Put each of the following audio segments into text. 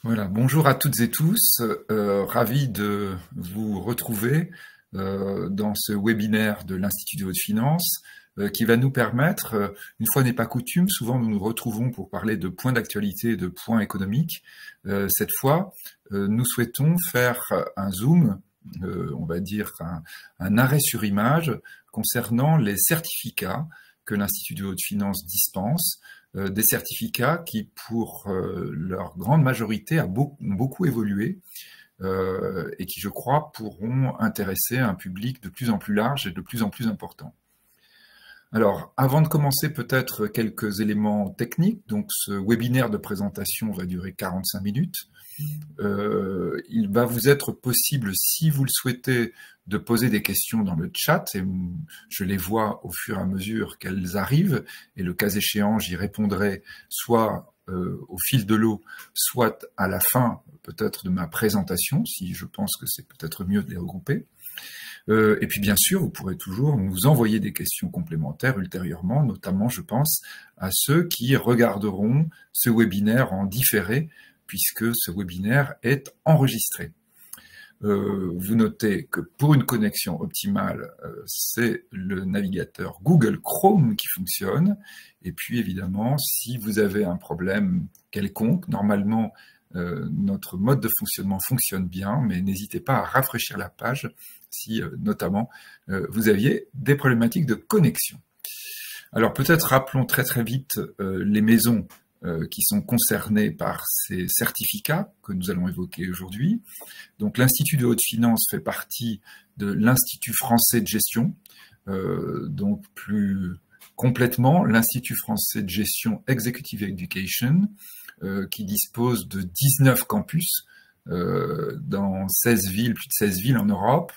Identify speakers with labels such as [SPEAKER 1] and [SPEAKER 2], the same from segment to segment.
[SPEAKER 1] Voilà, bonjour à toutes et tous, ravi de vous retrouver dans ce webinaire de l'Institut de haute finance qui va nous permettre, une fois n'est pas coutume, souvent nous nous retrouvons pour parler de points d'actualité, de points économiques. Cette fois, nous souhaitons faire un zoom, on va dire un arrêt sur image concernant les certificats que l'Institut de haute finance dispense, des certificats qui, pour leur grande majorité, ont beaucoup évolué et qui, je crois, pourront intéresser un public de plus en plus large et de plus en plus important. Alors, avant de commencer, peut-être quelques éléments techniques. Donc, ce webinaire de présentation va durer 45 minutes. Il va vous être possible, si vous le souhaitez, de poser des questions dans le chat, et je les vois au fur et à mesure qu'elles arrivent, et le cas échéant, j'y répondrai soit au fil de l'eau, soit à la fin peut-être de ma présentation, si je pense que c'est peut-être mieux de les regrouper. Et puis bien sûr, vous pourrez toujours nous envoyer des questions complémentaires ultérieurement, notamment, je pense, à ceux qui regarderont ce webinaire en différé, puisque ce webinaire est enregistré. Vous notez que pour une connexion optimale, c'est le navigateur Google Chrome qui fonctionne. Et puis évidemment, si vous avez un problème quelconque, normalement, notre mode de fonctionnement fonctionne bien, mais n'hésitez pas à rafraîchir la page si notamment vous aviez des problématiques de connexion. Alors peut-être rappelons très vite les maisons qui sont concernés par ces certificats que nous allons évoquer aujourd'hui. Donc l'Institut de haute finance fait partie de l'Institut français de gestion, donc plus complètement l'Institut français de gestion Executive Education, qui dispose de 19 campus dans 16 villes, plus de 16 villes en Europe,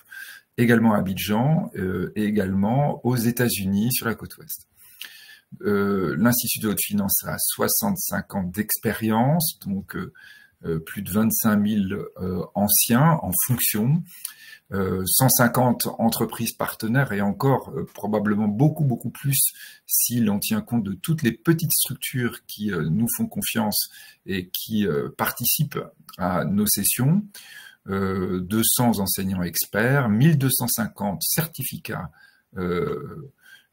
[SPEAKER 1] également à Abidjan et également aux États-Unis sur la côte ouest. L'Institut de haute finance a 65 ans d'expérience, donc plus de 25 000 anciens en fonction, 150 entreprises partenaires et encore probablement beaucoup plus si l'on tient compte de toutes les petites structures qui nous font confiance et qui participent à nos sessions, 200 enseignants experts, 1250 certificats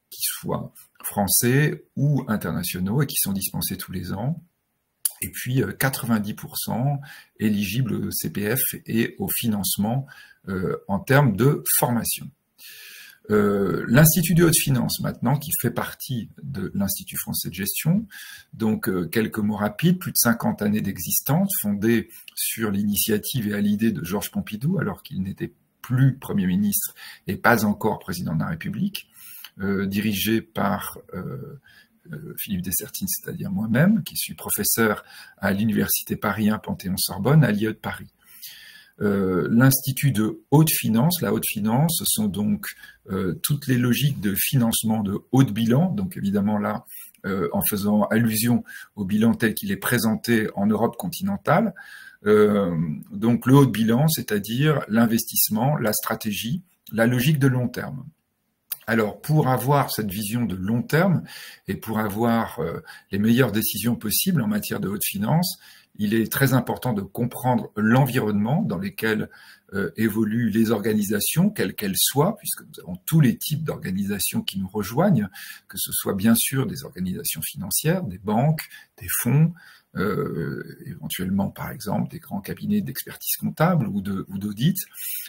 [SPEAKER 1] qui soient français ou internationaux et qui sont dispensés tous les ans, et puis 90% éligibles au CPF et au financement en termes de formation. L'Institut de haute finance maintenant, qui fait partie de l'Institut français de gestion, donc quelques mots rapides, plus de 50 années d'existence, fondé sur l'initiative et à l'idée de Georges Pompidou, alors qu'il n'était plus Premier ministre et pas encore président de la République, dirigé par Philippe Dessertine, c'est-à-dire moi-même, qui suis professeur à l'Université Paris 1 Panthéon-Sorbonne, à l'IE de Paris. L'Institut de haute finance, la haute finance, ce sont donc toutes les logiques de financement de haut de bilan, donc évidemment là, en faisant allusion au bilan tel qu'il est présenté en Europe continentale. Donc le haut de bilan, c'est-à-dire l'investissement, la stratégie, la logique de long terme. Alors, pour avoir cette vision de long terme et pour avoir les meilleures décisions possibles en matière de haute finance, il est très important de comprendre l'environnement dans lequel évoluent les organisations, quelles qu'elles soient, puisque nous avons tous les types d'organisations qui nous rejoignent, que ce soit bien sûr des organisations financières, des banques, des fonds, éventuellement par exemple des grands cabinets d'expertise comptable ou d'audit,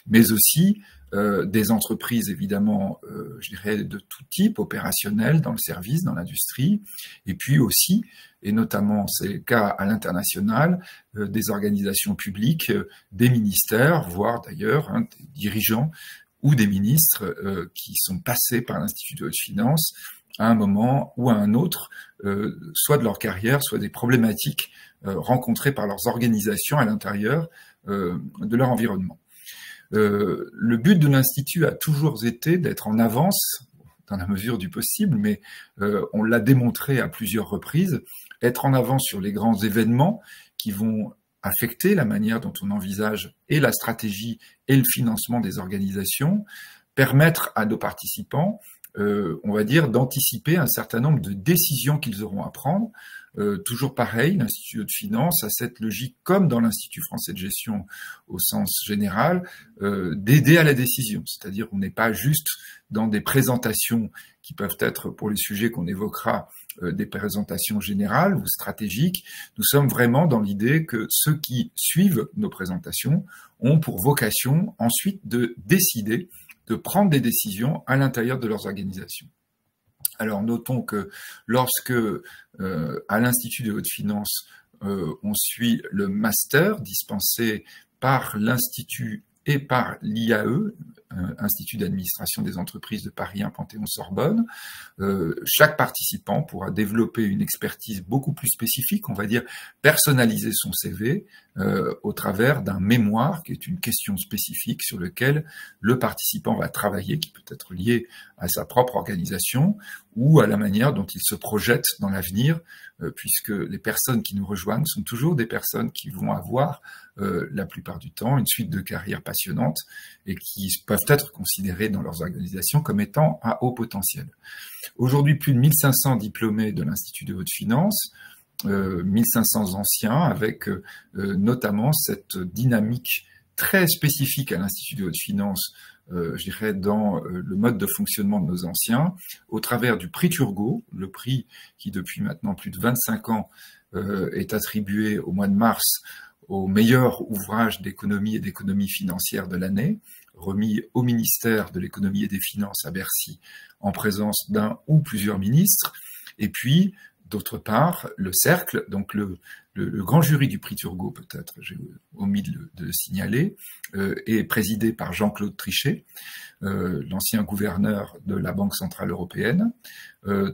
[SPEAKER 1] mais aussi des entreprises évidemment, je dirais de tout type, opérationnelles, dans le service, dans l'industrie, et puis aussi, et notamment c'est le cas à l'international, des organisations publiques, des ministères, voire d'ailleurs des dirigeants ou des ministres qui sont passés par l'Institut de haute finance à un moment ou à un autre, soit de leur carrière, soit des problématiques rencontrées par leurs organisations à l'intérieur de leur environnement. Le but de l'Institut a toujours été d'être en avance, dans la mesure du possible, mais on l'a démontré à plusieurs reprises, être en avance sur les grands événements qui vont affecter la manière dont on envisage et la stratégie et le financement des organisations, permettre à nos participants, on va dire, d'anticiper un certain nombre de décisions qu'ils auront à prendre, toujours pareil, l'Institut de haute finance a cette logique, comme dans l'Institut français de gestion au sens général, d'aider à la décision. C'est-à-dire on n'est pas juste dans des présentations qui peuvent être, pour les sujets qu'on évoquera, des présentations générales ou stratégiques. Nous sommes vraiment dans l'idée que ceux qui suivent nos présentations ont pour vocation ensuite de décider, de prendre des décisions à l'intérieur de leurs organisations. Alors notons que lorsque à l'Institut de haute finance on suit le master dispensé par l'Institut et par l'IAE, Institut d'administration des entreprises de Paris 1 Panthéon-Sorbonne, chaque participant pourra développer une expertise beaucoup plus spécifique, on va dire personnaliser son CV au travers d'un mémoire qui est une question spécifique sur lequel le participant va travailler, qui peut être lié à sa propre organisation ou à la manière dont il se projette dans l'avenir, puisque les personnes qui nous rejoignent sont toujours des personnes qui vont avoir la plupart du temps une suite de carrières passionnantes et qui peuvent être considérées dans leurs organisations comme étant à haut potentiel. Aujourd'hui, plus de 1500 diplômés de l'Institut de haute finance, 1500 anciens, avec notamment cette dynamique très spécifique à l'Institut de haute finance, je dirais, dans le mode de fonctionnement de nos anciens, au travers du prix Turgot, le prix qui depuis maintenant plus de 25 ans est attribué au mois de mars au meilleur ouvrage d'économie et d'économie financière de l'année, remis au ministère de l'économie et des finances à Bercy en présence d'un ou plusieurs ministres, et puis d'autre part le cercle, donc le grand jury du prix Turgot, peut-être j'ai omis de le signaler, est présidé par Jean-Claude Trichet, l'ancien gouverneur de la Banque centrale européenne,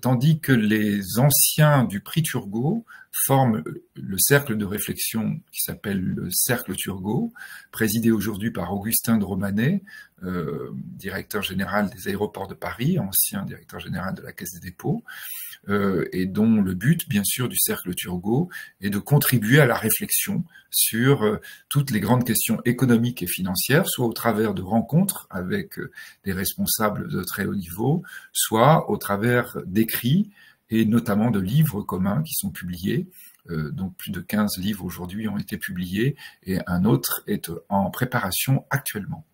[SPEAKER 1] tandis que les anciens du prix Turgot forment le cercle de réflexion qui s'appelle le cercle Turgot, présidé aujourd'hui par Augustin de Romanet, directeur général des aéroports de Paris, ancien directeur général de la Caisse des dépôts, et dont le but, bien sûr, du cercle Turgot est de contribuer à la réflexion sur toutes les grandes questions économiques et financières, soit au travers de rencontres avec des responsables de très haut niveau, soit au travers d'écrits et notamment de livres communs qui sont publiés. Donc plus de 15 livres aujourd'hui ont été publiés et un autre est en préparation actuellement.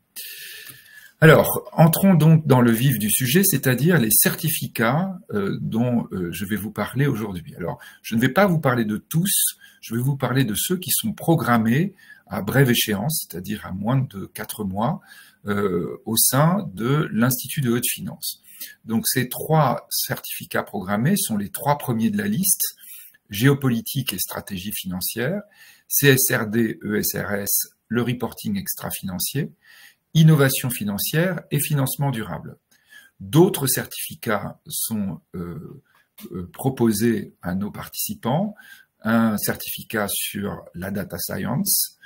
[SPEAKER 1] Alors, entrons donc dans le vif du sujet, c'est-à-dire les certificats dont je vais vous parler aujourd'hui. Alors, je ne vais pas vous parler de tous, je vais vous parler de ceux qui sont programmés à brève échéance, c'est-à-dire à moins de 4 mois, au sein de l'Institut de haute finance. Donc, ces 3 certificats programmés sont les 3 premiers de la liste: géopolitique et stratégie financière, CSRD, ESRS, le reporting extra-financier, innovation financière et financement durable. D'autres certificats sont proposés à nos participants, un certificat sur la data science,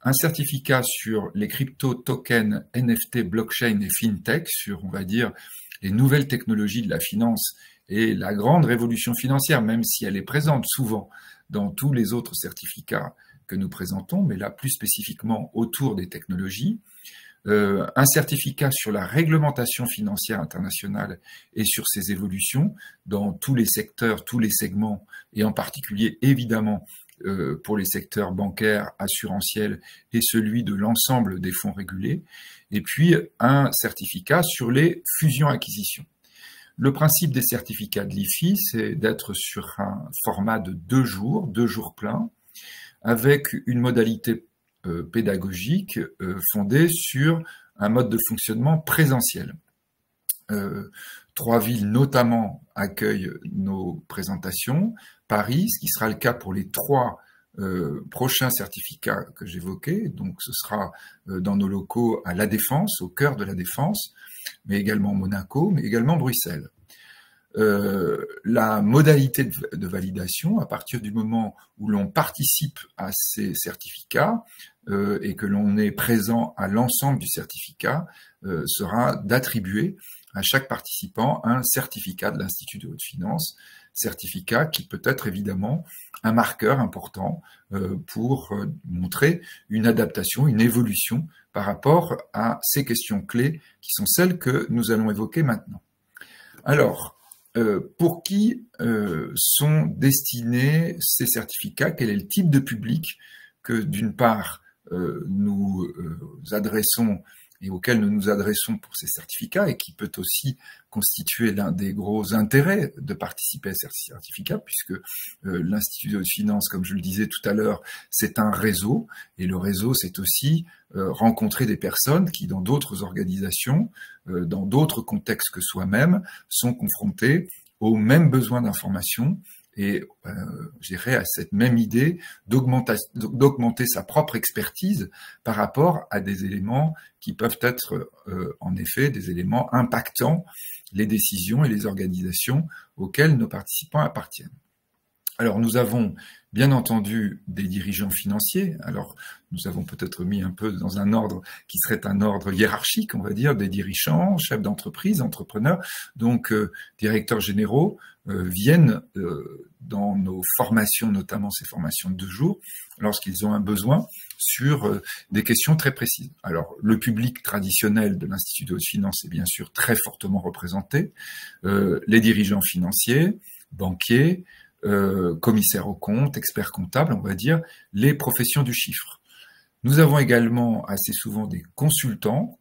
[SPEAKER 1] un certificat sur les crypto-tokens, NFT, blockchain et fintech, sur, on va dire, les nouvelles technologies de la finance et la grande révolution financière, même si elle est présente souvent dans tous les autres certificats que nous présentons, mais là plus spécifiquement autour des technologies. Un certificat sur la réglementation financière internationale et sur ses évolutions dans tous les secteurs, tous les segments, et en particulier évidemment pour les secteurs bancaires, assurantiels et celui de l'ensemble des fonds régulés, et puis un certificat sur les fusions-acquisitions. Le principe des certificats de l'IFI, c'est d'être sur un format de 2 jours pleins, avec une modalité pédagogique fondée sur un mode de fonctionnement présentiel. 3 villes notamment accueillent nos présentations. Paris, ce qui sera le cas pour les 3 prochains certificats que j'évoquais, donc ce sera dans nos locaux à La Défense, au cœur de La Défense, mais également Monaco, mais également Bruxelles. La modalité de validation, à partir du moment où l'on participe à ces certificats et que l'on est présent à l'ensemble du certificat, sera d'attribuer à chaque participant un certificat de l'Institut de haute finance, certificat qui peut être évidemment un marqueur important pour montrer une adaptation, une évolution par rapport à ces questions clés qui sont celles que nous allons évoquer maintenant. Alors, pour qui sont destinés ces certificats? Quel est le type de public que, d'une part, nous adressons et auquel nous nous adressons pour ces certificats, et qui peut aussi constituer l'un des gros intérêts de participer à ces certificats, puisque l'Institut de haute finance, comme je le disais tout à l'heure, c'est un réseau, et le réseau, c'est aussi rencontrer des personnes qui, dans d'autres organisations, dans d'autres contextes que soi-même, sont confrontées aux mêmes besoins d'information, et je dirais à cette même idée d'augmenter sa propre expertise par rapport à des éléments qui peuvent être en effet des éléments impactant les décisions et les organisations auxquelles nos participants appartiennent. Alors nous avons bien entendu des dirigeants financiers. Alors nous avons peut-être mis un peu dans un ordre qui serait un ordre hiérarchique, on va dire, des dirigeants, chefs d'entreprise, entrepreneurs, donc directeurs généraux viennent dans nos formations, notamment ces formations de 2 jours, lorsqu'ils ont un besoin sur des questions très précises. Alors le public traditionnel de l'Institut de haute finance est bien sûr très fortement représenté, les dirigeants financiers, banquiers, commissaires aux comptes, experts comptables, on va dire, les professions du chiffre. Nous avons également assez souvent des consultants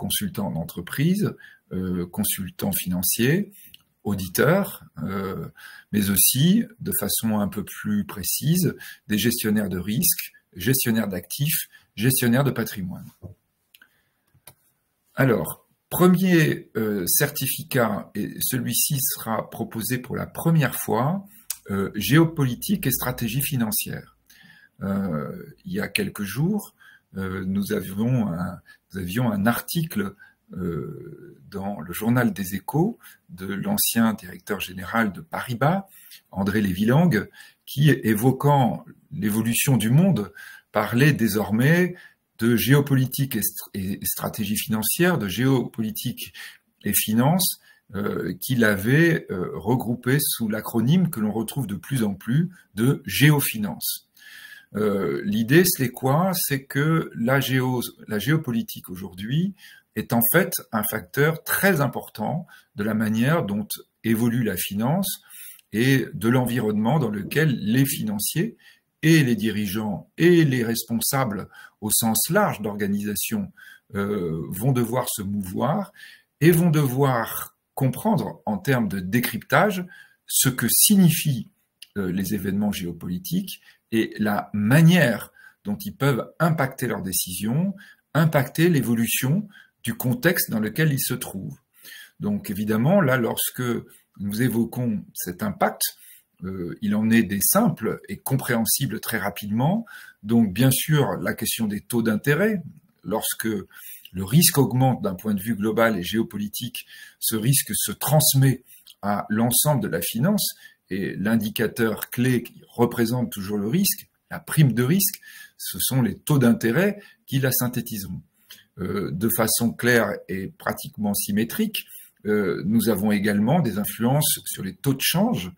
[SPEAKER 1] d'entreprise, consultants financiers, auditeurs, mais aussi, de façon un peu plus précise, des gestionnaires de risques, gestionnaires d'actifs, gestionnaires de patrimoine. Alors, premier certificat, et celui-ci sera proposé pour la première fois, géopolitique et stratégie financière. Il y a quelques jours, nous avions un article dans le journal des Échos de l'ancien directeur général de Paribas, André Lévy-Lang, qui, évoquant l'évolution du monde, parlait désormais de géopolitique et stratégie financière, de géopolitique et finance, qu'il avait regroupé sous l'acronyme que l'on retrouve de plus en plus de géofinance. L'idée, c'est quoi? C'est que la géopolitique aujourd'hui est en fait un facteur très important de la manière dont évolue la finance et de l'environnement dans lequel les financiers et les dirigeants et les responsables au sens large d'organisation vont devoir se mouvoir et vont devoir comprendre en termes de décryptage ce que signifient les événements géopolitiques et la manière dont ils peuvent impacter leurs décisions, impacter l'évolution du contexte dans lequel ils se trouvent. Donc évidemment, là, lorsque nous évoquons cet impact, il en est des simples et compréhensibles très rapidement. Donc bien sûr, la question des taux d'intérêt, lorsque le risque augmente d'un point de vue global et géopolitique, ce risque se transmet à l'ensemble de la finance, et l'indicateur clé qui représente toujours le risque, la prime de risque, ce sont les taux d'intérêt qui la synthétiseront. De façon claire et pratiquement symétrique, nous avons également des influences sur les taux de change,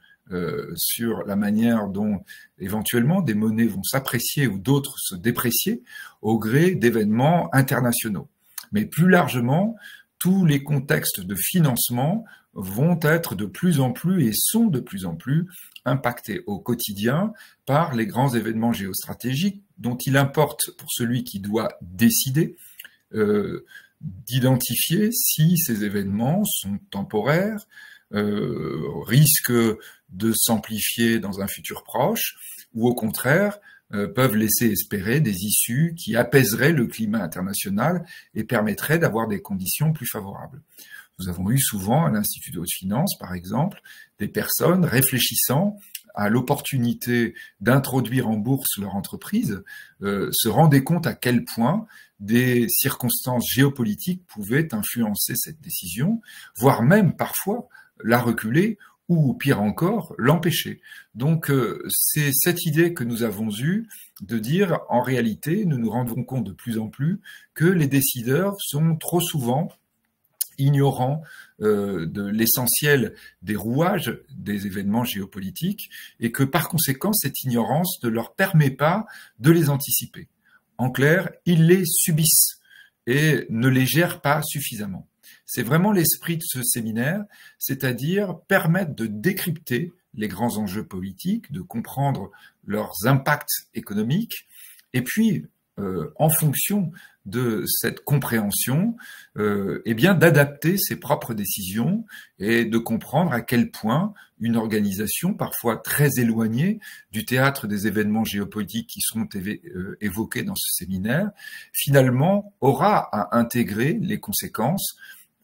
[SPEAKER 1] sur la manière dont éventuellement des monnaies vont s'apprécier ou d'autres se déprécier au gré d'événements internationaux. Mais plus largement, tous les contextes de financement vont être de plus en plus et sont de plus en plus impactés au quotidien par les grands événements géostratégiques dont il importe pour celui qui doit décider d'identifier si ces événements sont temporaires, risquent de s'amplifier dans un futur proche, ou au contraire peuvent laisser espérer des issues qui apaiseraient le climat international et permettraient d'avoir des conditions plus favorables. Nous avons eu souvent à l'Institut de haute finance, par exemple, des personnes réfléchissant à l'opportunité d'introduire en bourse leur entreprise, se rendaient compte à quel point des circonstances géopolitiques pouvaient influencer cette décision, voire même parfois la reculer ou pire encore, l'empêcher. Donc c'est cette idée que nous avons eue de dire, en réalité, nous nous rendons compte de plus en plus que les décideurs sont trop souvent ignorants de l'essentiel des rouages des événements géopolitiques et que par conséquent, cette ignorance ne leur permet pas de les anticiper. En clair, ils les subissent et ne les gèrent pas suffisamment. C'est vraiment l'esprit de ce séminaire, c'est-à-dire permettre de décrypter les grands enjeux politiques, de comprendre leurs impacts économiques, et puis, en fonction de cette compréhension, eh bien, d'adapter ses propres décisions et de comprendre à quel point une organisation, parfois très éloignée du théâtre des événements géopolitiques qui seront évoqués dans ce séminaire, finalement aura à intégrer les conséquences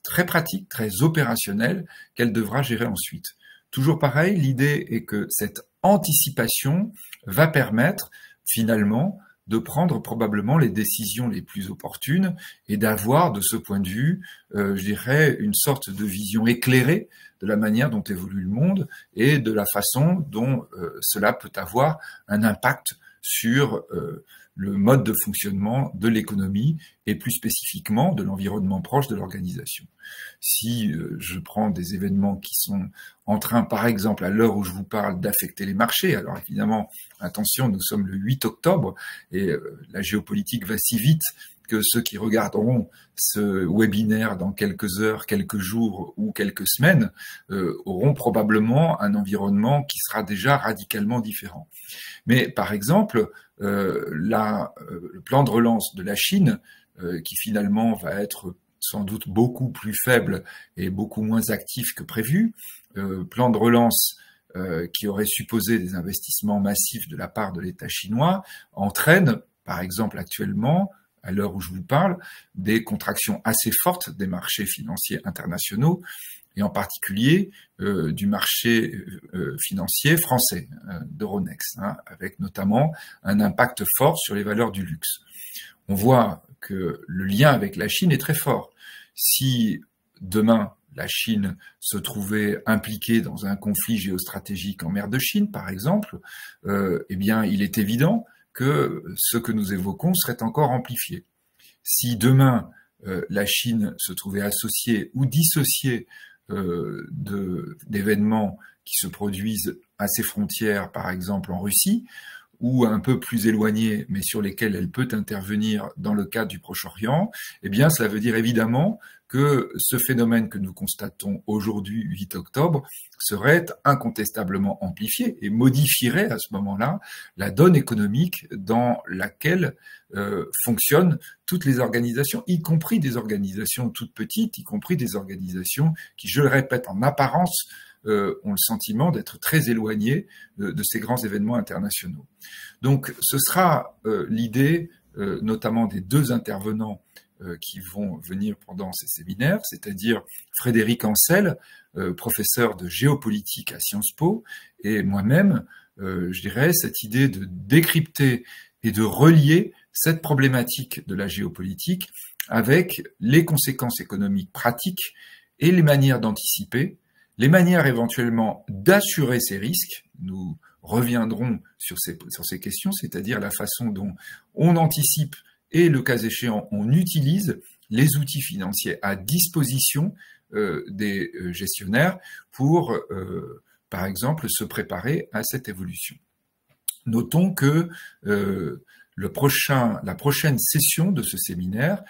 [SPEAKER 1] très pratiques, très opérationnelles qu'elle devra gérer ensuite. Toujours pareil, l'idée est que cette anticipation va permettre finalement de prendre probablement les décisions les plus opportunes et d'avoir de ce point de vue, je dirais, une sorte de vision éclairée de la manière dont évolue le monde et de la façon dont cela peut avoir un impact sur le mode de fonctionnement de l'économie et plus spécifiquement de l'environnement proche de l'organisation. Si je prends des événements qui sont en train, par exemple, à l'heure où je vous parle, d'affecter les marchés, alors évidemment, attention, nous sommes le 8 octobre et la géopolitique va si vite que ceux qui regarderont ce webinaire dans quelques heures, quelques jours ou quelques semaines auront probablement un environnement qui sera déjà radicalement différent. Mais par exemple, le plan de relance de la Chine, qui finalement va être sans doute beaucoup plus faible et beaucoup moins actif que prévu, plan de relance qui aurait supposé des investissements massifs de la part de l'État chinois, entraîne, par exemple actuellement, à l'heure où je vous parle, des contractions assez fortes des marchés financiers internationaux, et en particulier du marché financier français, d'Euronext, avec notamment un impact fort sur les valeurs du luxe. On voit que le lien avec la Chine est très fort. Si demain la Chine se trouvait impliquée dans un conflit géostratégique en mer de Chine, par exemple, eh bien, il est évident que ce que nous évoquons serait encore amplifié. Si demain la Chine se trouvait associée ou dissociée d'événements qui se produisent à ses frontières, par exemple en Russie, ou un peu plus éloignés, mais sur lesquels elle peut intervenir dans le cadre du Proche-Orient, eh bien, cela veut dire évidemment que ce phénomène que nous constatons aujourd'hui, 8 octobre, serait incontestablement amplifié et modifierait à ce moment-là la donne économique dans laquelle fonctionnent toutes les organisations, y compris des organisations toutes petites, y compris des organisations qui, je le répète, en apparence, ont le sentiment d'être très éloignés de ces grands événements internationaux. Donc ce sera l'idée notamment des deux intervenants qui vont venir pendant ces séminaires, c'est-à-dire Frédéric Ancel, professeur de géopolitique à Sciences Po, et moi-même, je dirais, cette idée de décrypter et de relier cette problématique de la géopolitique avec les conséquences économiques pratiques et les manières d'anticiper, les manières éventuellement d'assurer ces risques. Nous reviendrons sur ces questions, c'est-à-dire la façon dont on anticipe et, le cas échéant, on utilise les outils financiers à disposition des gestionnaires pour, par exemple, se préparer à cette évolution. Notons que la prochaine session de ce séminaire,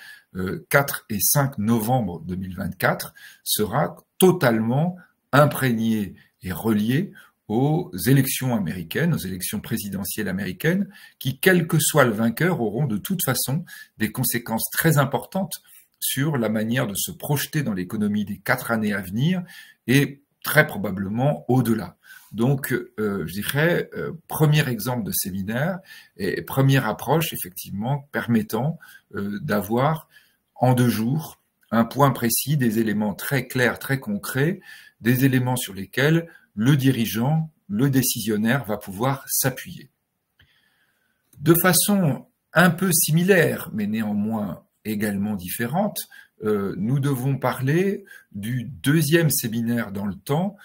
[SPEAKER 1] 4 et 5 novembre 2024, sera totalement imprégnée et reliée aux élections américaines, aux élections présidentielles américaines, qui, quel que soit le vainqueur, auront de toute façon des conséquences très importantes sur la manière de se projeter dans l'économie des 4 années à venir et très probablement au-delà. Donc, je dirais, premier exemple de séminaire et première approche, effectivement, permettant d'avoir en 2 jours un point précis, des éléments très clairs, très concrets, des éléments sur lesquels le dirigeant, le décisionnaire va pouvoir s'appuyer. De façon un peu similaire, mais néanmoins également différente, nous devons parler du deuxième séminaire dans le temps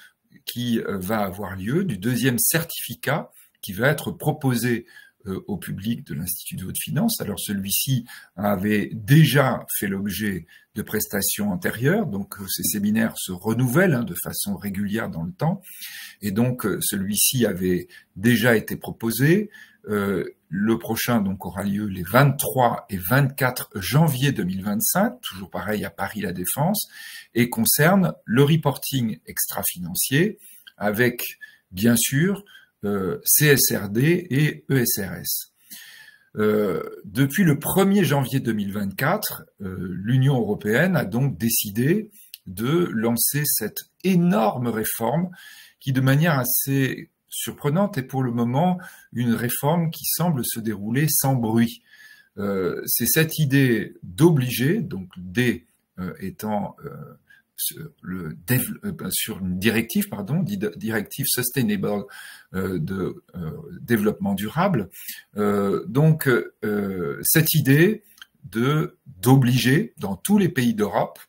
[SPEAKER 1] qui va avoir lieu, du deuxième certificat qui va être proposé au public de l'Institut de haute finance. Alors celui-ci avait déjà fait l'objet de prestations antérieures, donc ces séminaires se renouvellent de façon régulière dans le temps, et donc celui-ci avait déjà été proposé. Le prochain donc aura lieu les 23 et 24 janvier 2025, toujours pareil à Paris La Défense, et concerne le reporting extra-financier avec, bien sûr, CSRD et ESRS. Depuis le 1er janvier 2024, l'Union européenne a donc décidé de lancer cette énorme réforme qui, de manière assez surprenante, est pour le moment une réforme qui semble se dérouler sans bruit. C'est cette idée d'obliger, donc D étant sur une directive, directive Sustainable de développement durable. Donc cette idée d'obliger dans tous les pays d'Europe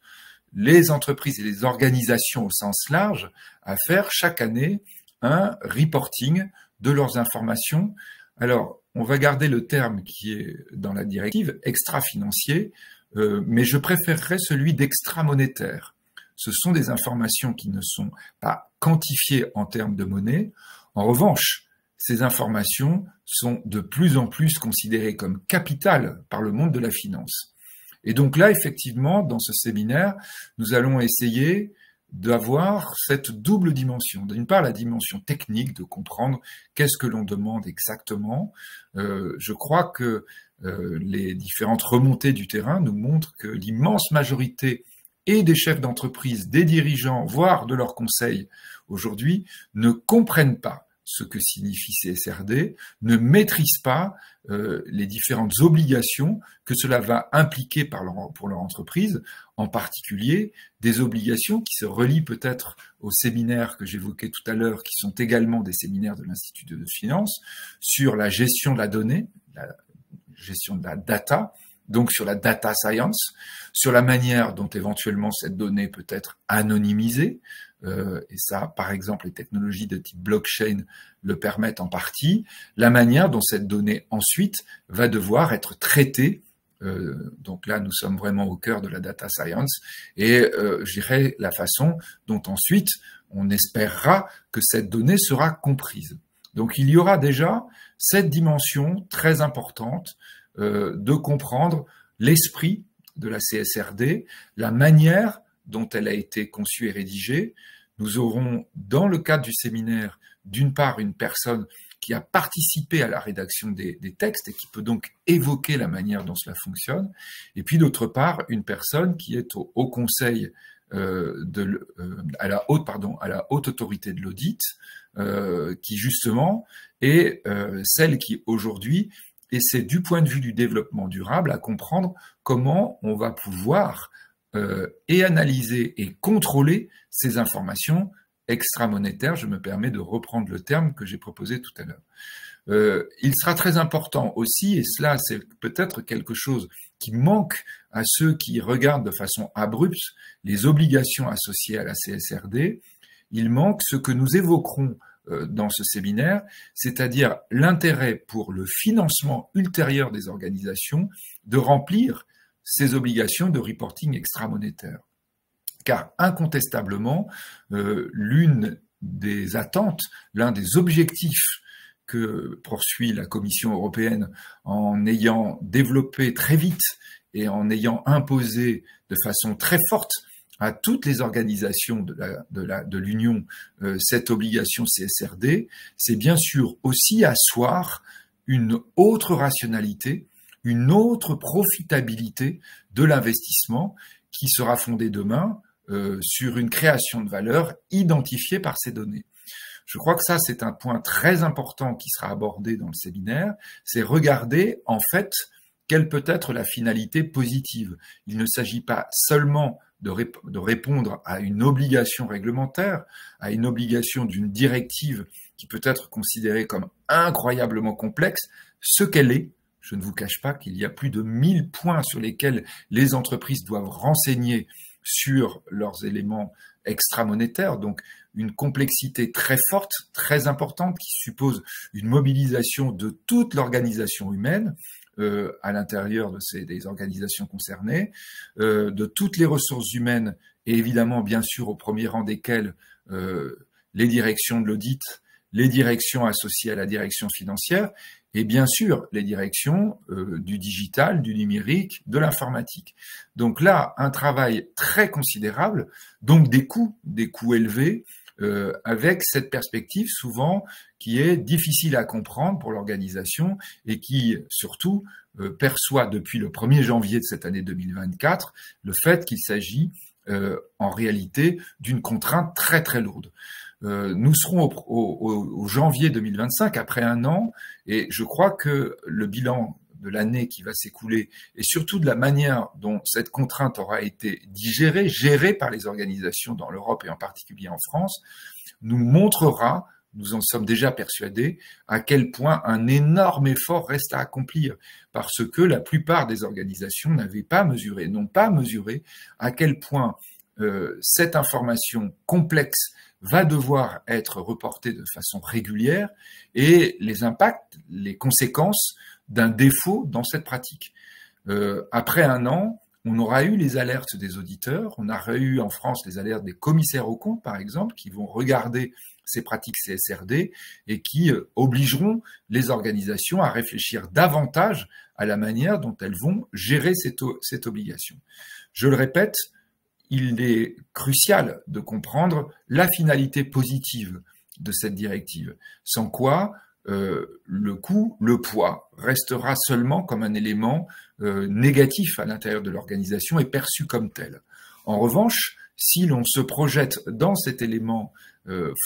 [SPEAKER 1] les entreprises et les organisations au sens large à faire chaque année un reporting de leurs informations. Alors, on va garder le terme qui est dans la directive, extra-financier, mais je préférerais celui d'extra-monétaire. Ce sont des informations qui ne sont pas quantifiées en termes de monnaie. En revanche, ces informations sont de plus en plus considérées comme capitales par le monde de la finance. Et donc là, effectivement, dans ce séminaire, nous allons essayer d'avoir cette double dimension. D'une part, la dimension technique, de comprendre qu'est-ce que l'on demande exactement. Je crois que les différentes remontées du terrain nous montrent que l'immense majorité et des chefs d'entreprise, des dirigeants, voire de leurs conseils aujourd'hui, ne comprennent pas ce que signifie CSRD, ne maîtrisent pas les différentes obligations que cela va impliquer pour leur entreprise, en particulier des obligations qui se relient peut-être aux séminaires que j'évoquais tout à l'heure, qui sont également des séminaires de l'Institut de Finance, sur la gestion de la donnée, la gestion de la data, donc sur la data science, sur la manière dont éventuellement cette donnée peut être anonymisée, et ça, par exemple, les technologies de type blockchain le permettent en partie, la manière dont cette donnée ensuite va devoir être traitée. Donc là, nous sommes vraiment au cœur de la data science, et je dirais la façon dont ensuite on espérera que cette donnée sera comprise. Donc il y aura déjà cette dimension très importante de comprendre l'esprit de la CSRD, la manière dont elle a été conçue et rédigée. Nous aurons, dans le cadre du séminaire, d'une part une personne qui a participé à la rédaction des textes et qui peut donc évoquer la manière dont cela fonctionne, et puis d'autre part une personne qui est au Haut Conseil à la haute autorité de l'audit, qui justement est celle qui aujourd'hui essaie du point de vue du développement durable à comprendre comment on va pouvoir et analyser et contrôler ces informations extra-monétaires. Je me permets de reprendre le terme que j'ai proposé tout à l'heure. Il sera très important aussi, et cela c'est peut-être quelque chose qui manque à ceux qui regardent de façon abrupte les obligations associées à la CSRD, il manque ce que nous évoquerons dans ce séminaire, c'est-à-dire l'intérêt pour le financement ultérieur des organisations de remplir ces obligations de reporting extra-monétaire. Car incontestablement, l'une des attentes, l'un des objectifs que poursuit la Commission européenne en ayant développé très vite et en ayant imposé de façon très forte à toutes les organisations de l'Union cette obligation CSRD, c'est bien sûr aussi asseoir une autre rationalité, une autre profitabilité de l'investissement qui sera fondée demain sur une création de valeur identifiée par ces données. Je crois que ça, c'est un point très important qui sera abordé dans le séminaire, c'est regarder en fait quelle peut être la finalité positive. Il ne s'agit pas seulement de répondre à une obligation réglementaire, à une obligation d'une directive qui peut être considérée comme incroyablement complexe, ce qu'elle est. Je ne vous cache pas qu'il y a plus de 1000 points sur lesquels les entreprises doivent renseigner sur leurs éléments extra-monétaires, donc une complexité très forte, très importante, qui suppose une mobilisation de toute l'organisation humaine, à l'intérieur des organisations concernées, de toutes les ressources humaines, et évidemment, bien sûr, au premier rang desquelles les directions de l'audit, les directions associées à la direction financière, et bien sûr les directions du digital, du numérique, de l'informatique. Donc là, un travail très considérable, donc des coûts élevés, avec cette perspective souvent qui est difficile à comprendre pour l'organisation et qui surtout perçoit depuis le 1er janvier de cette année 2024 le fait qu'il s'agit en réalité d'une contrainte très très lourde. Nous serons au janvier 2025, après un an, et je crois que le bilan de l'année qui va s'écouler, et surtout de la manière dont cette contrainte aura été digérée, gérée par les organisations dans l'Europe et en particulier en France, nous montrera, nous en sommes déjà persuadés, à quel point un énorme effort reste à accomplir, parce que la plupart des organisations n'ont pas mesuré à quel point cette information complexe va devoir être reportée de façon régulière et les impacts, les conséquences d'un défaut dans cette pratique. Après un an, on aura eu les alertes des auditeurs, on aura eu en France les alertes des commissaires aux comptes, par exemple, qui vont regarder ces pratiques CSRD et qui obligeront les organisations à réfléchir davantage à la manière dont elles vont gérer cette obligation. Je le répète, il est crucial de comprendre la finalité positive de cette directive, sans quoi le coût, le poids restera seulement comme un élément négatif à l'intérieur de l'organisation et perçu comme tel. En revanche, si l'on se projette dans cet élément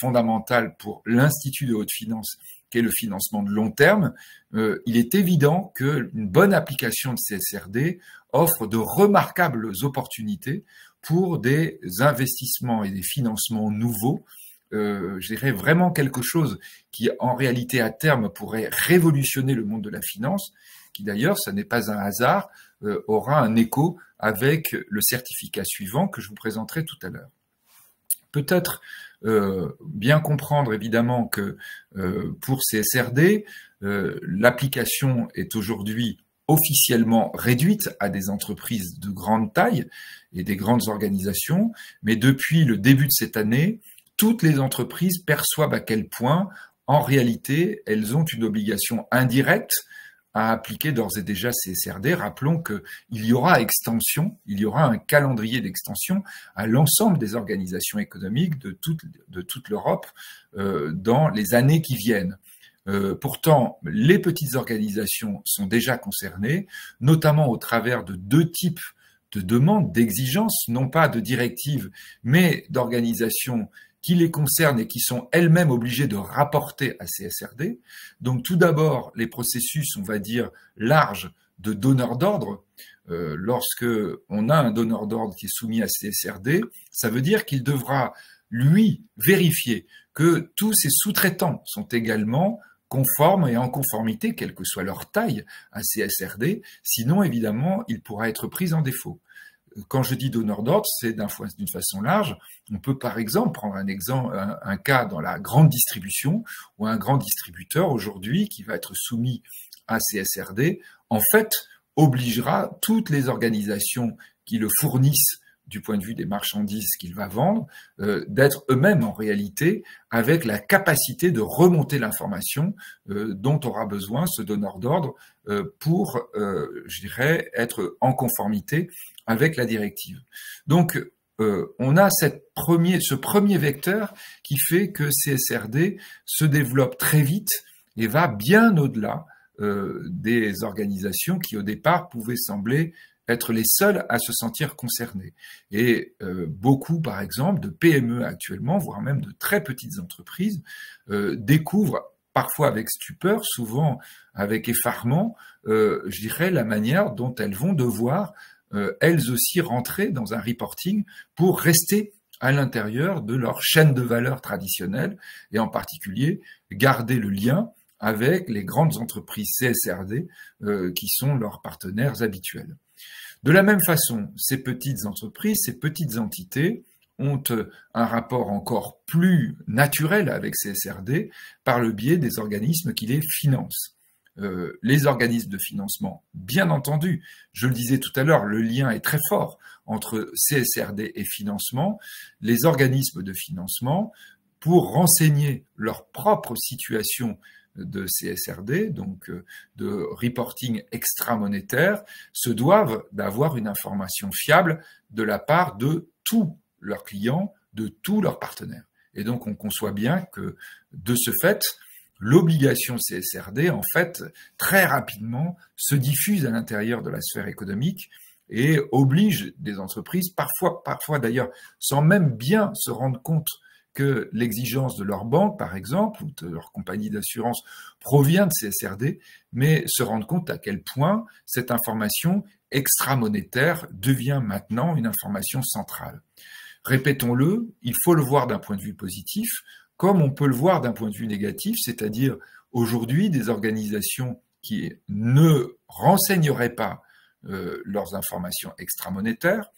[SPEAKER 1] fondamental pour l'Institut de haute finance, qui est le financement de long terme, il est évident qu'une bonne application de CSRD offre de remarquables opportunités pour des investissements et des financements nouveaux. Je dirais vraiment quelque chose qui, en réalité, à terme, pourrait révolutionner le monde de la finance, qui d'ailleurs, ça n'est pas un hasard, aura un écho avec le certificat suivant que je vous présenterai tout à l'heure. Peut-être bien comprendre évidemment que pour CSRD, l'application est aujourd'hui officiellement réduite à des entreprises de grande taille et des grandes organisations, mais depuis le début de cette année, toutes les entreprises perçoivent à quel point, en réalité, elles ont une obligation indirecte à appliquer d'ores et déjà CSRD. Rappelons qu'il y aura extension, il y aura un calendrier d'extension à l'ensemble des organisations économiques de toute l'Europe dans les années qui viennent. Pourtant, les petites organisations sont déjà concernées, notamment au travers de deux types de demandes, d'exigences, non pas de directives, mais d'organisations qui les concernent et qui sont elles-mêmes obligées de rapporter à CSRD. Donc tout d'abord, les processus, on va dire, larges de donneurs d'ordre. Lorsque on a un donneur d'ordre qui est soumis à CSRD, ça veut dire qu'il devra, lui, vérifier que tous ses sous-traitants sont également conformes et en conformité, quelle que soit leur taille, à CSRD. Sinon, évidemment, il pourra être pris en défaut. Quand je dis donneur d'ordre, c'est d'une façon large. On peut par exemple prendre un cas dans la grande distribution où un grand distributeur aujourd'hui qui va être soumis à CSRD, en fait, obligera toutes les organisations qui le fournissent du point de vue des marchandises qu'il va vendre, d'être eux-mêmes en réalité avec la capacité de remonter l'information dont aura besoin ce donneur d'ordre pour, je dirais, être en conformité avec la directive. Donc, on a ce premier vecteur qui fait que CSRD se développe très vite et va bien au-delà des organisations qui, au départ, pouvaient sembler être les seuls à se sentir concernés. Et beaucoup, par exemple, de PME actuellement, voire même de très petites entreprises, découvrent parfois avec stupeur, souvent avec effarement, je dirais, la manière dont elles vont devoir elles aussi rentrer dans un reporting pour rester à l'intérieur de leur chaîne de valeur traditionnelle et en particulier garder le lien avec les grandes entreprises CSRD qui sont leurs partenaires habituels. De la même façon, ces petites entreprises, ces petites entités ont un rapport encore plus naturel avec CSRD par le biais des organismes qui les financent. Les organismes de financement, bien entendu, je le disais tout à l'heure, le lien est très fort entre CSRD et financement. Les organismes de financement, pour renseigner leur propre situation de CSRD, donc de reporting extra-monétaire, se doivent d'avoir une information fiable de la part de tous leurs clients, de tous leurs partenaires. Et donc on conçoit bien que de ce fait, l'obligation CSRD, en fait, très rapidement se diffuse à l'intérieur de la sphère économique et oblige des entreprises, parfois d'ailleurs, sans même bien se rendre compte que l'exigence de leur banque, par exemple, ou de leur compagnie d'assurance provient de CSRD, mais se rendre compte à quel point cette information extra-monétaire devient maintenant une information centrale. Répétons-le, il faut le voir d'un point de vue positif, comme on peut le voir d'un point de vue négatif, c'est-à-dire aujourd'hui des organisations qui ne renseigneraient pas leurs informations extra-monétaires,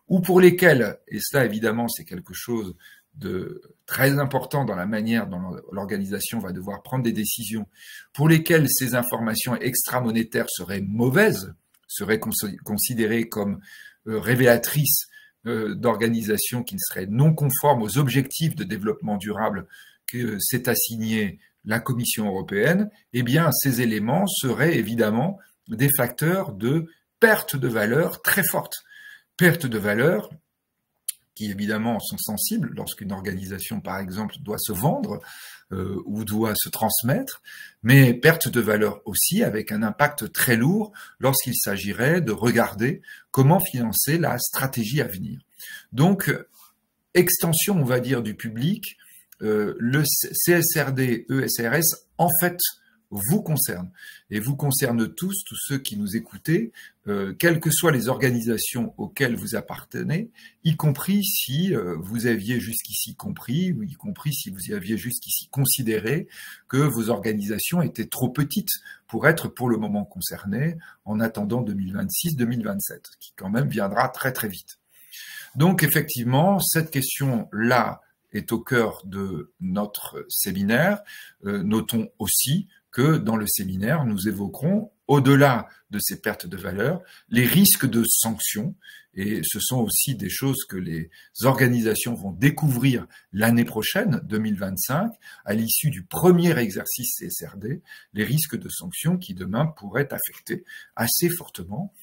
[SPEAKER 1] ou pour lesquelles, et cela évidemment c'est quelque chose de très important dans la manière dont l'organisation va devoir prendre des décisions, pour lesquelles ces informations extra-monétaires seraient mauvaises, seraient considérées comme révélatrices d'organisations qui ne seraient non conformes aux objectifs de développement durable que s'est assigné la Commission européenne, eh bien, ces éléments seraient évidemment des facteurs de perte de valeur très forte. Perte de valeur qui évidemment sont sensibles lorsqu'une organisation, par exemple, doit se vendre ou doit se transmettre, mais perte de valeur aussi avec un impact très lourd lorsqu'il s'agirait de regarder comment financer la stratégie à venir. Donc, extension, on va dire, du public, le CSRD, ESRS, en fait, vous concerne, et vous concerne tous ceux qui nous écoutez, quelles que soient les organisations auxquelles vous appartenez, y compris si vous aviez jusqu'ici compris, ou y compris si vous aviez jusqu'ici considéré que vos organisations étaient trop petites pour être pour le moment concernées, en attendant 2026-2027, qui quand même viendra très très vite. Donc effectivement, cette question-là est au cœur de notre séminaire. Notons aussi que dans le séminaire, nous évoquerons, au-delà de ces pertes de valeur, les risques de sanctions, et ce sont aussi des choses que les organisations vont découvrir l'année prochaine, 2025, à l'issue du premier exercice CSRD, les risques de sanctions qui demain pourraient affecter assez fortement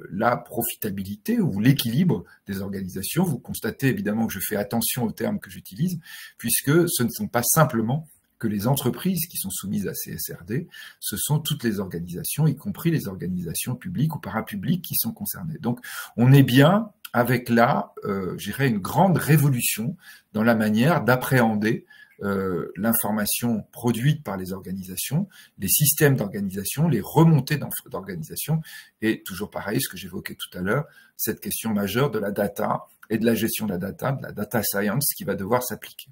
[SPEAKER 1] la profitabilité ou l'équilibre des organisations. Vous constatez évidemment que je fais attention aux termes que j'utilise, puisque ce ne sont pas simplement que les entreprises qui sont soumises à CSRD, ce sont toutes les organisations, y compris les organisations publiques ou parapubliques qui sont concernées. Donc, on est bien avec là, je dirais, une grande révolution dans la manière d'appréhender l'information produite par les organisations, les systèmes d'organisation, les remontées d'organisation, et toujours pareil, ce que j'évoquais tout à l'heure, cette question majeure de la data et de la gestion de la data science qui va devoir s'appliquer.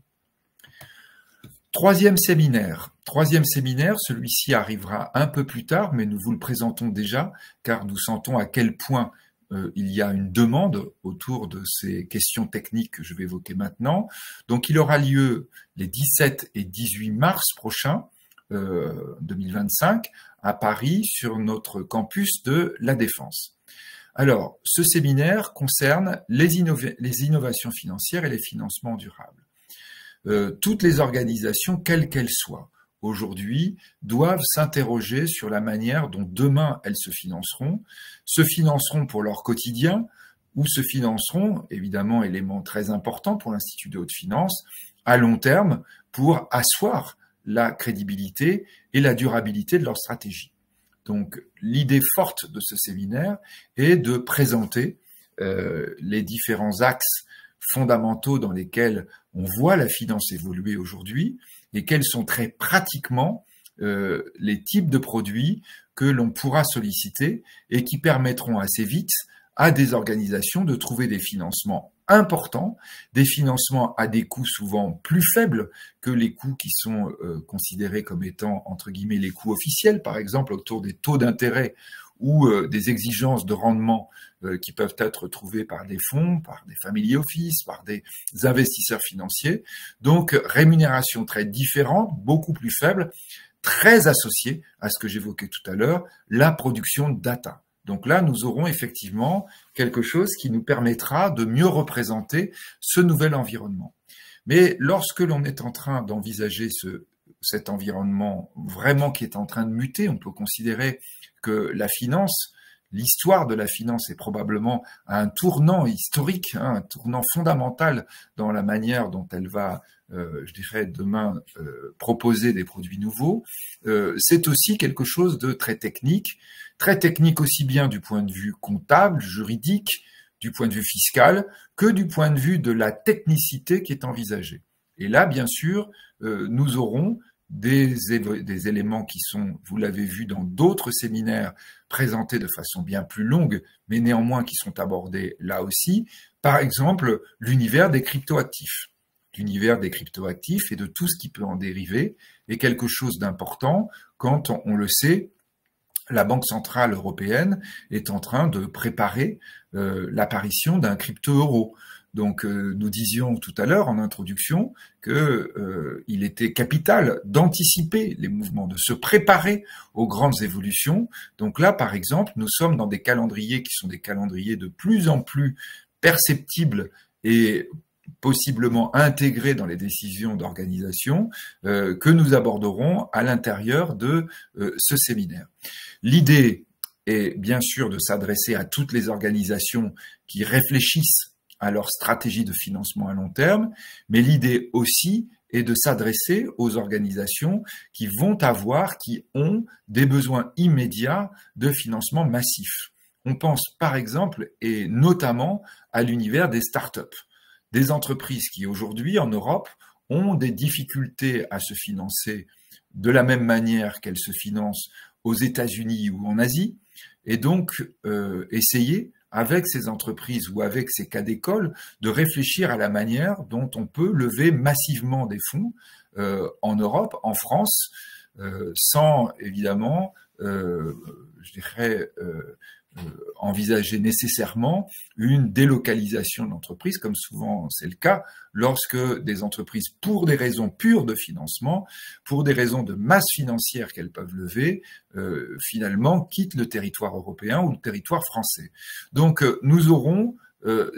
[SPEAKER 1] Troisième séminaire, celui-ci arrivera un peu plus tard, mais nous vous le présentons déjà, car nous sentons à quel point il y a une demande autour de ces questions techniques que je vais évoquer maintenant. Donc il aura lieu les 17 et 18 mars prochains, 2025, à Paris, sur notre campus de La Défense. Alors, ce séminaire concerne les innovations financières et les financements durables. Toutes les organisations, quelles qu'elles soient, aujourd'hui, doivent s'interroger sur la manière dont demain elles se financeront pour leur quotidien, ou se financeront, évidemment, élément très important pour l'Institut de haute finance, à long terme, pour asseoir la crédibilité et la durabilité de leur stratégie. Donc, l'idée forte de ce séminaire est de présenter les différents axes fondamentaux dans lesquels on voit la finance évoluer aujourd'hui et quels sont très pratiquement les types de produits que l'on pourra solliciter et qui permettront assez vite à des organisations de trouver des financements importants, des financements à des coûts souvent plus faibles que les coûts qui sont considérés comme étant, entre guillemets, les coûts officiels, par exemple autour des taux d'intérêt ou des exigences de rendement qui peuvent être trouvées par des fonds, par des family office, par des investisseurs financiers. Donc, rémunération très différente, beaucoup plus faible, très associée à ce que j'évoquais tout à l'heure, la production de data. Donc là, nous aurons effectivement quelque chose qui nous permettra de mieux représenter ce nouvel environnement. Mais lorsque l'on est en train d'envisager ce cet environnement vraiment qui est en train de muter. On peut considérer que la finance, l'histoire de la finance est probablement à un tournant historique, un tournant fondamental dans la manière dont elle va, je dirais, demain proposer des produits nouveaux. C'est aussi quelque chose de très technique aussi bien du point de vue comptable, juridique, du point de vue fiscal, que du point de vue de la technicité qui est envisagée. Et là, bien sûr, nous aurons des éléments qui sont, vous l'avez vu dans d'autres séminaires, présentés de façon bien plus longue, mais néanmoins qui sont abordés là aussi. Par exemple, l'univers des cryptoactifs. L'univers des cryptoactifs et de tout ce qui peut en dériver est quelque chose d'important quand on le sait. La Banque centrale européenne est en train de préparer l'apparition d'un crypto-euro. Donc, nous disions tout à l'heure en introduction que il était capital d'anticiper les mouvements, de se préparer aux grandes évolutions. Donc là, par exemple, nous sommes dans des calendriers qui sont des calendriers de plus en plus perceptibles et possiblement intégrés dans les décisions d'organisation que nous aborderons à l'intérieur de ce séminaire. L'idée est bien sûr de s'adresser à toutes les organisations qui réfléchissent à leur stratégie de financement à long terme, mais l'idée aussi est de s'adresser aux organisations qui ont des besoins immédiats de financement massif. On pense par exemple et notamment à l'univers des startups, des entreprises qui aujourd'hui en Europe ont des difficultés à se financer de la même manière qu'elles se financent aux États-Unis ou en Asie, et donc essayer avec ces entreprises ou avec ces cas d'école de réfléchir à la manière dont on peut lever massivement des fonds en Europe, en France, sans évidemment, je dirais, envisager nécessairement une délocalisation de l'entreprise, comme souvent c'est le cas lorsque des entreprises, pour des raisons pures de financement, pour des raisons de masse financière qu'elles peuvent lever, finalement quittent le territoire européen ou le territoire français. Donc nous aurons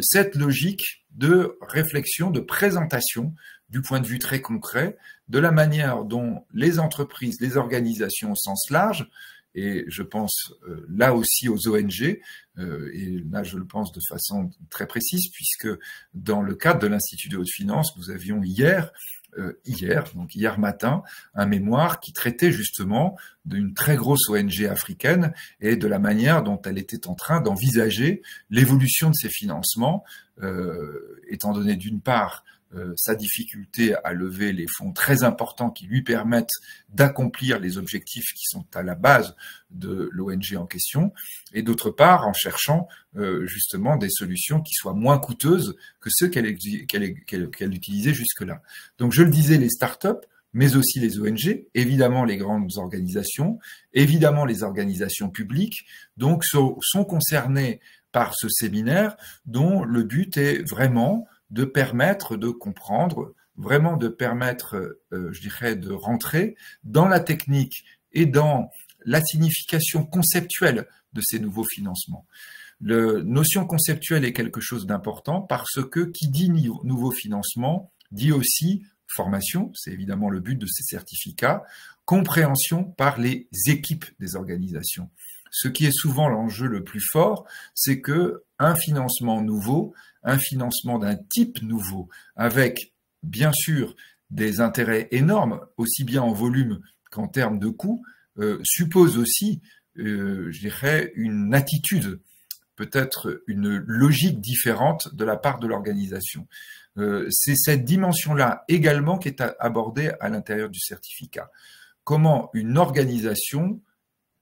[SPEAKER 1] cette logique de réflexion, de présentation du point de vue très concret de la manière dont les entreprises, les organisations au sens large, et je pense là aussi aux ONG, et là je le pense de façon très précise, puisque dans le cadre de l'Institut de haute finance, nous avions hier matin, un mémoire qui traitait justement d'une très grosse ONG africaine et de la manière dont elle était en train d'envisager l'évolution de ses financements, étant donné d'une part sa difficulté à lever les fonds très importants qui lui permettent d'accomplir les objectifs qui sont à la base de l'ONG en question, et d'autre part en cherchant justement des solutions qui soient moins coûteuses que ceux qu'elle utilisait jusque-là. Donc je le disais, les startups, mais aussi les ONG, évidemment les grandes organisations, évidemment les organisations publiques, donc sont concernées par ce séminaire dont le but est vraiment de permettre de comprendre, vraiment de permettre, je dirais, de rentrer dans la technique et dans la signification conceptuelle de ces nouveaux financements. La notion conceptuelle est quelque chose d'important parce que qui dit nouveau financement dit aussi formation, c'est évidemment le but de ces certificats, compréhension par les équipes des organisations. Ce qui est souvent l'enjeu le plus fort, c'est que un financement nouveau, un financement d'un type nouveau, avec bien sûr des intérêts énormes, aussi bien en volume qu'en termes de coûts, suppose aussi, je dirais, une attitude, peut-être une logique différente de la part de l'organisation. C'est cette dimension-là également qui est abordée à l'intérieur du certificat. Comment une organisation,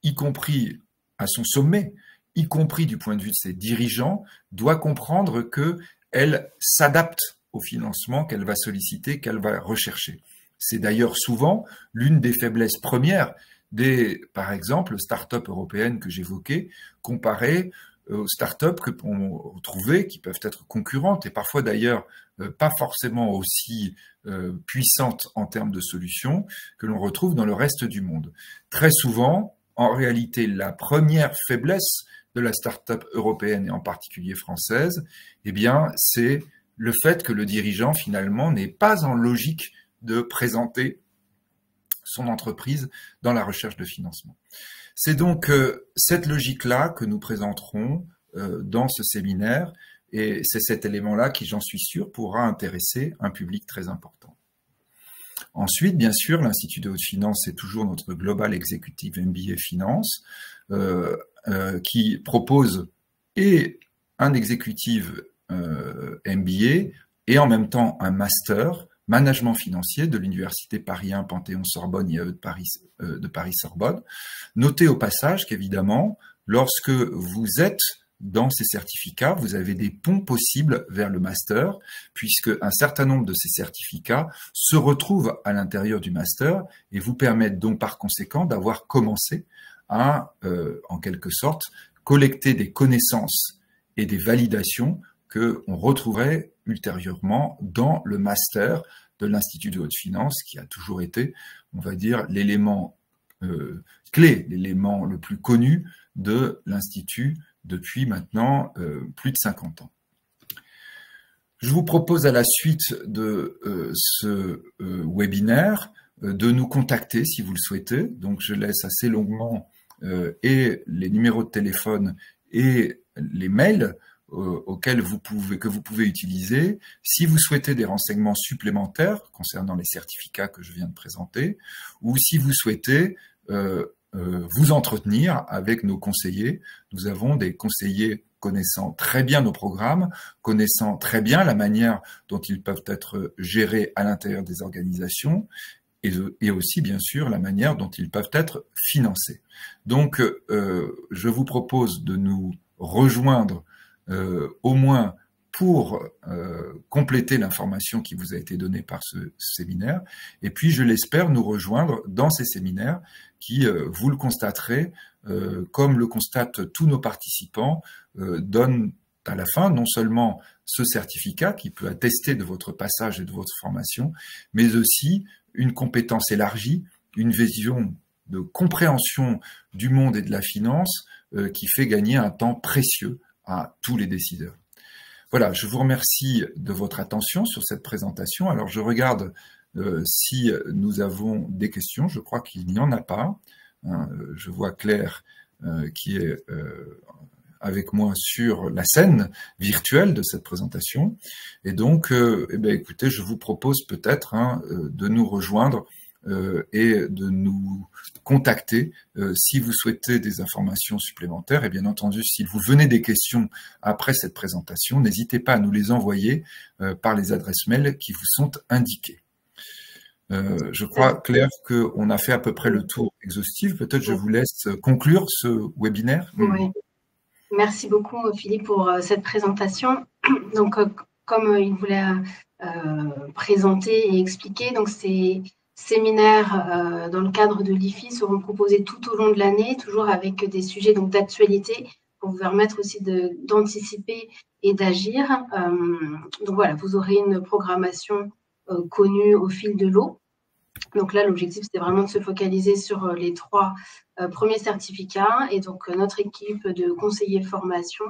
[SPEAKER 1] y compris à son sommet, y compris du point de vue de ses dirigeants, doit comprendre qu'elle s'adapte au financement qu'elle va solliciter, qu'elle va rechercher. C'est d'ailleurs souvent l'une des faiblesses premières des, par exemple, start-up européennes que j'évoquais, comparées aux start-up que l'on trouvait qui peuvent être concurrentes et parfois d'ailleurs pas forcément aussi puissantes en termes de solutions que l'on retrouve dans le reste du monde. Très souvent, en réalité, la première faiblesse de la start-up européenne et en particulier française, eh bien, c'est le fait que le dirigeant finalement n'est pas en logique de présenter son entreprise dans la recherche de financement. C'est donc cette logique-là que nous présenterons dans ce séminaire, et c'est cet élément-là qui, j'en suis sûr, pourra intéresser un public très important. Ensuite, bien sûr, l'Institut de haute finance est toujours notre Global Executive MBA Finance, qui propose et un exécutif MBA et en même temps un master management financier de l'Université Paris 1 Panthéon-Sorbonne IAE de Paris-Sorbonne. Notez au passage qu'évidemment, lorsque vous êtes dans ces certificats, vous avez des ponts possibles vers le master, puisque un certain nombre de ces certificats se retrouvent à l'intérieur du master et vous permettent donc par conséquent d'avoir commencé à, en quelque sorte, collecter des connaissances et des validations qu'on retrouverait ultérieurement dans le master de l'Institut de haute finance, qui a toujours été, on va dire, l'élément clé, l'élément le plus connu de l'Institut depuis maintenant plus de 50 ans. Je vous propose à la suite de ce webinaire de nous contacter si vous le souhaitez. Donc je laisse assez longuement et les numéros de téléphone et les mails que vous pouvez utiliser. Si vous souhaitez des renseignements supplémentaires concernant les certificats que je viens de présenter, ou si vous souhaitez vous entretenir avec nos conseillers. Nous avons des conseillers connaissant très bien nos programmes, connaissant très bien la manière dont ils peuvent être gérés à l'intérieur des organisations, et aussi, bien sûr, la manière dont ils peuvent être financés. Donc, je vous propose de nous rejoindre au moins pour compléter l'information qui vous a été donnée par ce séminaire, et puis, je l'espère, nous rejoindre dans ces séminaires qui, vous le constaterez, comme le constatent tous nos participants, donnent à la fin non seulement ce certificat qui peut attester de votre passage et de votre formation, mais aussi une compétence élargie, une vision de compréhension du monde et de la finance qui fait gagner un temps précieux à tous les décideurs. Voilà, je vous remercie de votre attention sur cette présentation. Alors, je regarde si nous avons des questions. Je crois qu'il n'y en a pas. Je vois Claire qui est avec moi sur la scène virtuelle de cette présentation. Et donc, eh bien, écoutez, je vous propose peut-être de nous rejoindre et de nous contacter si vous souhaitez des informations supplémentaires. Et bien entendu, si vous venez des questions après cette présentation, n'hésitez pas à nous les envoyer par les adresses mail qui vous sont indiquées. Je crois, Claire, qu'on a fait à peu près le tour exhaustif. Peut-être je vous laisse conclure ce webinaire.
[SPEAKER 2] Oui. Merci beaucoup, Philippe, pour cette présentation. Donc, comme il voulait présenter et expliquer, donc ces séminaires dans le cadre de l'IFI seront proposés tout au long de l'année, toujours avec des sujets d'actualité pour vous permettre aussi d'anticiper et d'agir. Donc voilà, vous aurez une programmation connue au fil de l'eau. Donc là, l'objectif, c'était vraiment de se focaliser sur les 3 premiers certificats. Et donc, notre équipe de conseillers formation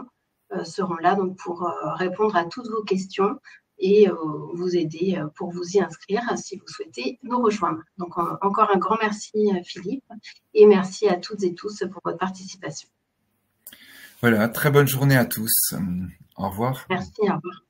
[SPEAKER 2] seront là donc, pour répondre à toutes vos questions et vous aider pour vous y inscrire si vous souhaitez nous rejoindre. Donc, encore un grand merci, Philippe, et merci à toutes et tous pour votre participation.
[SPEAKER 1] Voilà, très bonne journée à tous. Au revoir.
[SPEAKER 2] Merci, au revoir.